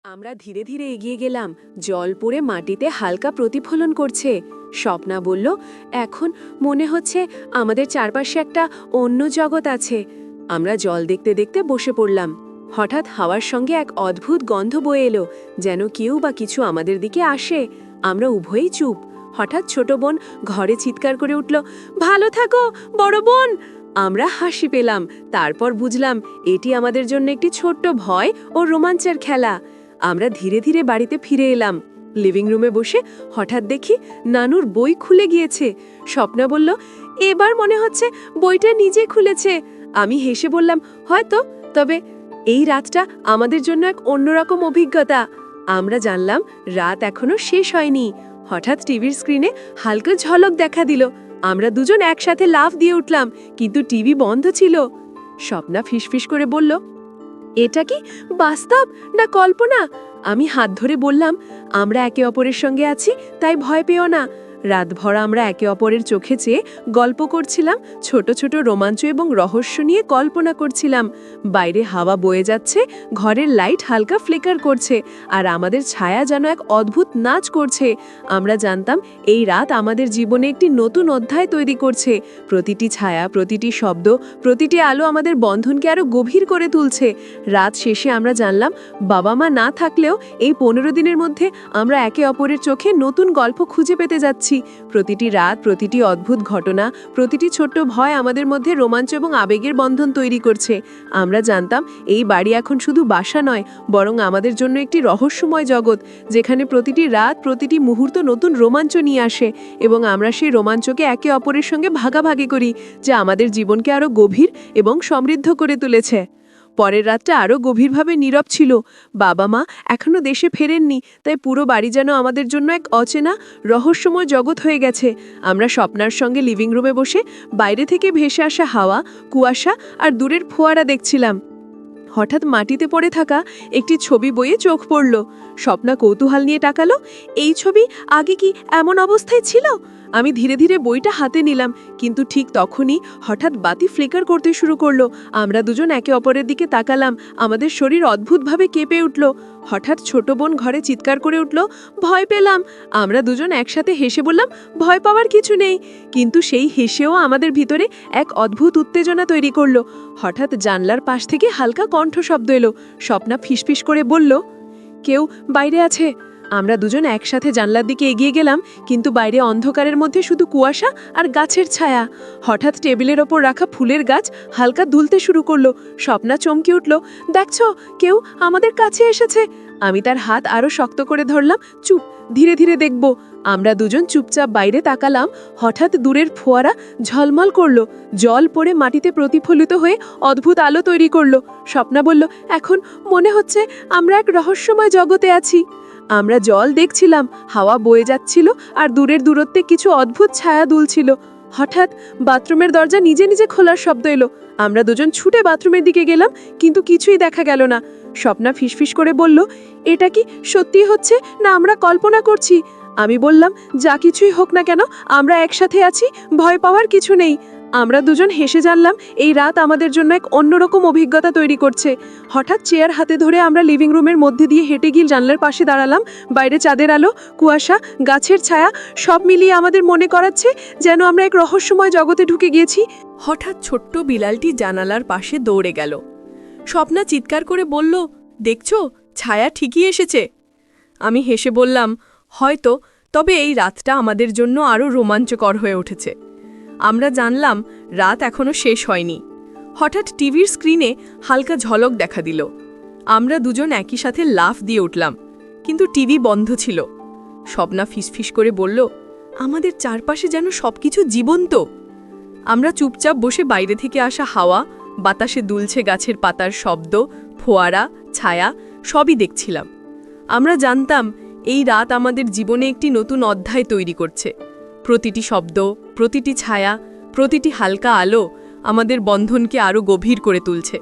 আমরা ধীরে ধীরে এগিয়ে গেলাম। জল পড়ে মাটিতে হালকা প্রতিফলন করছে। স্বপ্না বলল, এখন মনে হচ্ছে আমাদের চারপাশে একটা অন্য জগৎ আছে। আমরা জল দেখতে দেখতে বসে পড়লাম। হঠাৎ হাওয়ার সঙ্গে এক অদ্ভুত গন্ধ বয়ে এলো, যেন কেউ বা কিছু আমাদের দিকে আসে। আমরা উভয়েই চুপ। হঠাৎ ছোট বোন ঘরে চিৎকার করে উঠল, ভালো থাকো বড় বোন। আমরা হাসি পেলাম। তারপর বুঝলাম এটি আমাদের জন্য একটি ছোট্ট ভয় ও রোমাঞ্চের খেলা। আমরা ধীরে ধীরে বাড়িতে ফিরে এলাম। লিভিং রুমে বসে হঠাৎ দেখি নানুর বই খুলে গিয়েছে। স্বপ্না বলল, এবার মনে হচ্ছে বইটা নিজে খুলেছে। আমি হেসে বললাম, হয়তো, তবে এই রাতটা আমাদের জন্য এক অন্যরকম অভিজ্ঞতা। আমরা জানলাম রাত এখনো শেষ হয়নি। হঠাৎ টিভির স্ক্রিনে হালকা ঝলক দেখা দিল। আমরা দুজন একসাথে লাফ দিয়ে উঠলাম, কিন্তু টিভি বন্ধ ছিল। স্বপ্না ফিসফিস করে বলল, এটা কি বাস্তব না কল্পনা? আমি হাত ধরে বললাম, আমরা একে অপরের সঙ্গে আছি, তাই ভয় পেও না। রাতভর আমরা একে অপরের চোখে চেয়ে গল্প করছিলাম, ছোট ছোট রোমাঞ্চ এবং রহস্য নিয়ে কল্পনা করছিলাম। বাইরে হাওয়া বয়ে যাচ্ছে, ঘরের লাইট হালকা ফ্লিকার করছে, আর আমাদের ছায়া যেন এক অদ্ভুত নাচ করছে। আমরা জানতাম এই রাত আমাদের জীবনে একটি নতুন অধ্যায় তৈরি করছে। প্রতিটি ছায়া, প্রতিটি শব্দ, প্রতিটি আলো আমাদের বন্ধনকে আরো গভীর করে তুলছে। রাত শেষে আমরা জানলাম বাবা মা না থাকলেও এই 15 দিনের মধ্যে আমরা একে অপরের চোখে নতুন গল্প খুঁজে পেতে যাচ্ছি। প্রতিটি রাত, প্রতিটি অদ্ভুত ঘটনা, প্রতিটি ছোট্ট ভয় আমাদের মধ্যে রোমাঞ্চ এবং আবেগের বন্ধন তৈরি করছে। আমরা জানতাম এই বাড়ি এখন শুধু বাসা নয়, বরং আমাদের জন্য একটি রহস্যময় জগৎ, যেখানে প্রতিটি রাত, প্রতিটি মুহূর্ত নতুন রোমাঞ্চ নিয়ে আসে, এবং আমরা সেই রোমাঞ্চকে একে অপরের সঙ্গে ভাগাভাগি করি, যা আমাদের জীবনকে আরো গভীর এবং সমৃদ্ধ করে তুলেছে। পরের রাতটা আরও গভীরভাবে নীরব ছিল। বাবা মা এখনো দেশে ফেরেননি, তাই পুরো বাড়ি যেন আমাদের জন্য এক অচেনা রহস্যময় জগৎ হয়ে গেছে। আমরা স্বপ্নার সঙ্গে লিভিং রুমে বসে বাইরে থেকে ভেসে আসা হাওয়া, কুয়াশা আর দূরের ফোয়ারা দেখছিলাম। হঠাৎ মাটিতে পড়ে থাকা একটি ছবি বইয়ে চোখ পড়ল। স্বপ্না কৌতূহল নিয়ে তাকালো, এই ছবি আগে কি এমন অবস্থায় ছিল? আমি ধীরে ধীরে বইটা হাতে নিলাম, কিন্তু ঠিক তখনই হঠাৎ বাতি ফ্লিকার করতে শুরু করলো। আমরা দুজন একে অপরের দিকে তাকালাম। আমাদের শরীর অদ্ভুতভাবে কেঁপে উঠল। হঠাৎ ছোট বোন ঘরে চিৎকার করে উঠল, ভয় পেলাম। আমরা দুজন একসাথে হেসে বললাম, ভয় পাওয়ার কিছু নেই। কিন্তু সেই হেসেও আমাদের ভিতরে এক অদ্ভুত উত্তেজনা তৈরি করলো। হঠাৎ জানলার পাশ থেকে হালকা কণ্ঠশব্দ এলো। স্বপ্না ফিসফিস করে বলল, কেউ বাইরে আছে। আমরা দুজন একসাথে জানলার দিকে এগিয়ে গেলাম, কিন্তু বাইরে অন্ধকারের মধ্যে শুধু কুয়াশা আর গাছের ছায়া। হঠাৎ টেবিলের ওপর রাখা ফুলের গাছ হালকা দুলতে শুরু করলো। স্বপ্না চমকে উঠল, দেখছো, কেউ আমাদের কাছে এসেছে। আমি তার হাত আরো শক্ত করে ধরলাম, চুপ, ধীরে ধীরে দেখব। আমরা দুজন চুপচাপ বাইরে তাকালাম। হঠাৎ দূরের ফোয়ারা ঝলমল করলো, জল পড়ে মাটিতে প্রতিফলিত হয়ে অদ্ভুত আলো তৈরি করলো। স্বপ্না বলল, এখন মনে হচ্ছে আমরা এক রহস্যময় জগতে আছি। আমরা জল দেখছিলাম, হাওয়া বয়ে যাচ্ছিল, আর দূরের দূরত্বে কিছু অদ্ভুত ছায়া দুলছিল। হঠাৎ বাথরুমের দরজা নিজে নিজে খোলার শব্দ এলো। আমরা দুজন ছুটে বাথরুমের দিকে গেলাম, কিন্তু কিছুই দেখা গেল না। স্বপ্না ফিসফিস করে বলল, এটা কি সত্যি হচ্ছে না আমরা কল্পনা করছি? আমি বললাম, যা কিছুই হোক না কেন, আমরা একসাথে আছি, ভয় পাওয়ার কিছু নেই। আমরা দুজন হেসে জানলাম এই রাত আমাদের জন্য এক অন্যরকম অভিজ্ঞতা তৈরি করছে। হঠাৎ চেয়ার হাতে ধরে আমরা লিভিং রুমের মধ্যে দিয়ে হেঁটে গিয়ে জানলার পাশে দাঁড়ালাম। বাইরে চাঁদের আলো, কুয়াশা, গাছের ছায়া সব মিলিয়ে আমাদের মনে করাচ্ছে যেন আমরা এক রহস্যময় জগতে ঢুকে গিয়েছি। হঠাৎ ছোট্ট বিড়ালটি জানালার পাশে দৌড়ে গেল। স্বপ্না চিৎকার করে বলল, দেখছো, ছায়া ঠিকই এসেছে। আমি হেসে বললাম, হয়তো, তবে এই রাতটা আমাদের জন্য আরও রোমাঞ্চকর হয়ে উঠেছে। আমরা জানলাম রাত এখনো শেষ হয়নি। হঠাৎ টিভির স্ক্রিনে হালকা ঝলক দেখা দিল। আমরা দুজন একই সাথে লাফ দিয়ে উঠলাম, কিন্তু টিভি বন্ধ ছিল। স্বপ্না ফিসফিস করে বলল, আমাদের চারপাশে যেন সবকিছু জীবন্ত। আমরা চুপচাপ বসে বাইরে থেকে আসা হাওয়া, বাতাসে দুলছে গাছের পাতার শব্দ, ফোয়ারা, ছায়া সবই দেখছিলাম। আমরা জানতাম এই রাত আমাদের জীবনে একটি নতুন অধ্যায় তৈরি করছে। প্রতিটি শব্দ, প্রতিটি ছায়া, প্রতিটি হালকা আলো আমাদের বন্ধনকে আরও গভীর করে তুলছে।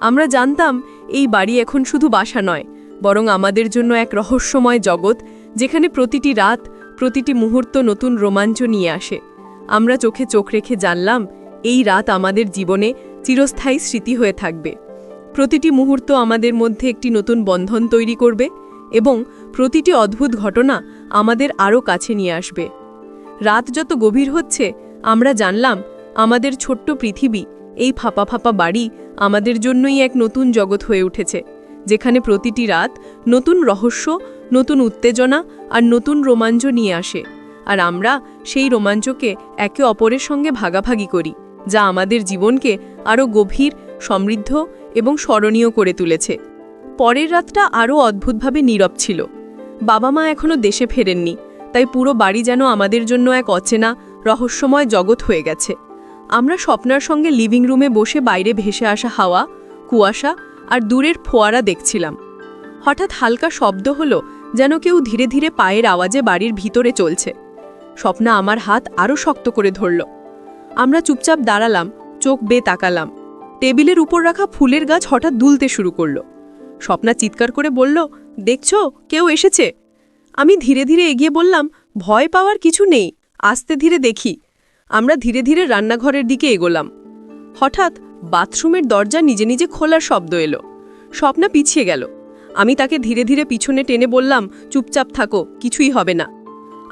আমরা জানতাম এই বাড়ি এখন শুধু বাসা নয়, বরং আমাদের জন্য এক রহস্যময় জগৎ, যেখানে প্রতিটি রাত, প্রতিটি মুহূর্ত নতুন রোমাঞ্চ নিয়ে আসে। আমরা চোখে চোখ রেখে জানলাম এই রাত আমাদের জীবনে চিরস্থায়ী স্মৃতি হয়ে থাকবে। প্রতিটি মুহূর্ত আমাদের মধ্যে একটি নতুন বন্ধন তৈরি করবে এবং প্রতিটি অদ্ভুত ঘটনা আমাদের আরও কাছে নিয়ে আসবে। রাত যত গভীর হচ্ছে আমরা জানলাম আমাদের ছোট্ট পৃথিবী, এই ফাঁপা ফাঁপা বাড়ি আমাদের জন্যই এক নতুন জগৎ হয়ে উঠেছে, যেখানে প্রতিটি রাত নতুন রহস্য, নতুন উত্তেজনা আর নতুন রোমাঞ্চ নিয়ে আসে। আর আমরা সেই রোমাঞ্চকে একে অপরের সঙ্গে ভাগাভাগি করি, যা আমাদের জীবনকে আরও গভীর, সমৃদ্ধ এবং স্মরণীয় করে তুলেছে। পরের রাতটা আরও অদ্ভুতভাবে নীরব ছিল। বাবা মা এখনও দেশে ফেরেননি, তাই পুরো বাড়ি যেন আমাদের জন্য এক অচেনা, রহস্যময় জগৎ হয়ে গেছে। আমরা স্বপ্নার সঙ্গে লিভিং রুমে বসে বাইরে ভেসে আসা হাওয়া, কুয়াশা আর দূরের ফোয়ারা দেখছিলাম। হঠাৎ হালকা শব্দ হলো, যেন কেউ ধীরে ধীরে পায়ের আওয়াজে বাড়ির ভিতরে চলছে। স্বপ্না আমার হাত আরও শক্ত করে ধরল। আমরা চুপচাপ দাঁড়ালাম, চোখ বেয়ে তাকালাম। টেবিলের উপর রাখা ফুলের গাছ হঠাৎ দুলতে শুরু করল। স্বপ্না চিৎকার করে বলল, দেখছো, কেউ এসেছে। আমি ধীরে ধীরে এগিয়ে বললাম, ভয় পাওয়ার কিছু নেই, আস্তে ধীরে দেখি। আমরা ধীরে ধীরে রান্নাঘরের দিকে এগোলাম। হঠাৎ বাথরুমের দরজা নিজে নিজে খোলার শব্দ এলো। স্বপ্না পিছিয়ে গেল। আমি তাকে ধীরে ধীরে পিছনে টেনে বললাম, চুপচাপ থাকো, কিছুই হবে না।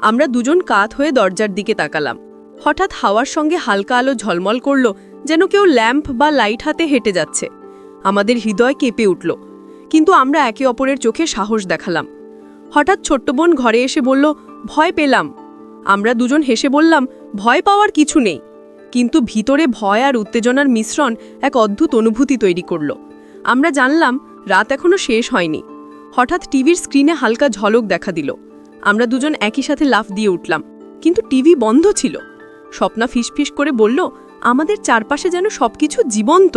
আমরা দুজন কাত হয়ে দরজার দিকে তাকালাম। হঠাৎ হাওয়ার সঙ্গে হালকা আলো ঝলমল করল, যেন কেউ ল্যাম্প বা লাইট হাতে হেঁটে যাচ্ছে। আমাদের হৃদয় কেঁপে উঠল, কিন্তু আমরা একে অপরের চোখে সাহস দেখালাম। হঠাৎ ছোট্ট বোন ঘরে এসে বলল, ভয় পেলাম। আমরা দুজন হেসে বললাম, ভয় পাওয়ার কিছু নেই। কিন্তু ভিতরে ভয় আর উত্তেজনার মিশ্রণ এক অদ্ভুত অনুভূতি তৈরি করল। আমরা জানলাম রাত এখনো শেষ হয়নি। হঠাৎ টিভির স্ক্রিনে হালকা ঝলক দেখা দিল। আমরা দুজন একই সাথে লাফ দিয়ে উঠলাম, কিন্তু টিভি বন্ধ ছিল। স্বপ্না ফিসফিস করে বলল, আমাদের চারপাশে যেন সবকিছু জীবন্ত।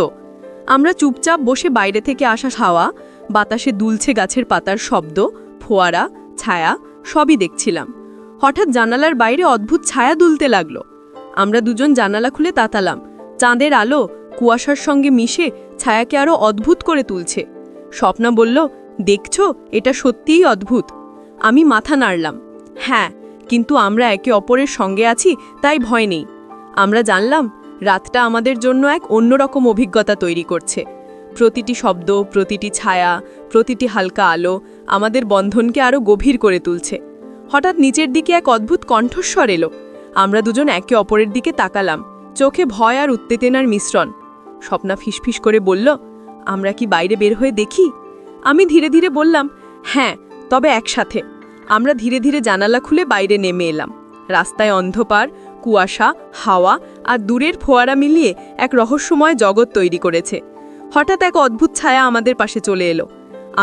আমরা চুপচাপ বসে বাইরে থেকে আসা হাওয়া, বাতাসে দুলছে গাছের পাতার শব্দ, ফোয়ারা, ছায়া সবই দেখছিলাম। হঠাৎ জানালার বাইরে অদ্ভুত ছায়া দুলতে লাগলো। আমরা দুজন জানালা খুলে তাতালাম। চাঁদের আলো কুয়াশার সঙ্গে মিশে ছায়াকে আরও অদ্ভুত করে তুলছে। স্বপ্না বলল, দেখছো, এটা সত্যিই অদ্ভুত। আমি মাথা নাড়লাম, হ্যাঁ, কিন্তু আমরা একে অপরের সঙ্গে আছি, তাই ভয় নেই। আমরা জানলাম রাতটা আমাদের জন্য এক অন্যরকম অভিজ্ঞতা তৈরি করছে। প্রতিটি শব্দ, প্রতিটি ছায়া, প্রতিটি হালকা আলো আমাদের বন্ধনকে আরও গভীর করে তুলছে। হঠাৎ নিচের দিকে এক অদ্ভুত কণ্ঠস্বর এলো। আমরা দুজন একে অপরের দিকে তাকালাম, চোখে ভয় আর উত্তেজনার মিশ্রণ। স্বপ্না ফিসফিস করে বলল, আমরা কি বাইরে বের হয়ে দেখি? আমি ধীরে ধীরে বললাম, হ্যাঁ, তবে একসাথে। আমরা ধীরে ধীরে জানালা খুলে বাইরে নেমে এলাম। রাস্তায় অন্ধকার, কুয়াশা, হাওয়া আর দূরের ফোয়ারা মিলিয়ে এক রহস্যময় জগৎ তৈরি করেছে। হঠাৎ এক অদ্ভুত ছায়া আমাদের পাশে চলে এলো।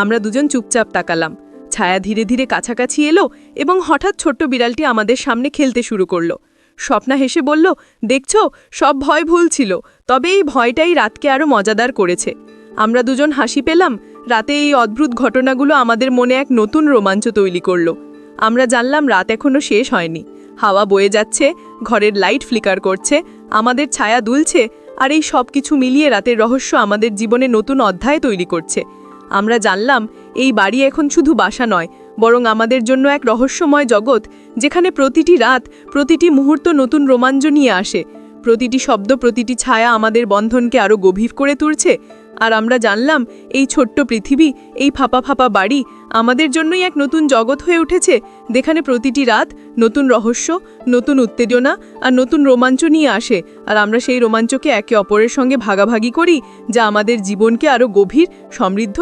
আমরা দুজন চুপচাপ তাকালাম। ছায়া ধীরে ধীরে কাছাকাছি এলো এবং হঠাৎ ছোট্ট বিড়ালটি আমাদের সামনে খেলতে শুরু করলো। স্বপ্না হেসে বলল, দেখছো, সব ভয় ভুল ছিল, তবে এই ভয়টাই রাতকে আরও মজাদার করেছে। আমরা দুজন হাসি পেলাম। রাতে এই অদ্ভুত ঘটনাগুলো আমাদের মনে এক নতুন রোমাঞ্চ তৈরি করল। আমরা জানলাম রাত এখনো শেষ হয়নি। হাওয়া বয়ে যাচ্ছে, ঘরের লাইট ফ্লিকার করছে, আমাদের ছায়া দুলছে, আর এই সব কিছু মিলিয়ে রাতের রহস্য আমাদের জীবনে নতুন অধ্যায় তৈরি করছে। আমরা জানলাম এই বাড়ি এখন শুধু বাসা নয়, বরং আমাদের জন্য এক রহস্যময় জগৎ, যেখানে প্রতিটি রাত, প্রতিটি মুহূর্ত নতুন রোমাঞ্চ নিয়ে আসে। প্রতিটি শব্দ, প্রতিটি ছায়া আমাদের বন্ধনকে আরও গভীর করে তুলছে। আর আমরা জানলাম এই ছোট্ট পৃথিবী, এই ফাঁপা ফাঁপা বাড়ি আমাদের জন্যই এক নতুন জগৎ হয়ে উঠেছে, যেখানে প্রতিটি রাত নতুন রহস্য, নতুন উত্তেজনা আর নতুন রোমাঞ্চ নিয়ে আসে। আর আমরা সেই রোমাঞ্চকে একে অপরের সঙ্গে ভাগাভাগি করি, যা আমাদের জীবনকে আরও গভীর, সমৃদ্ধ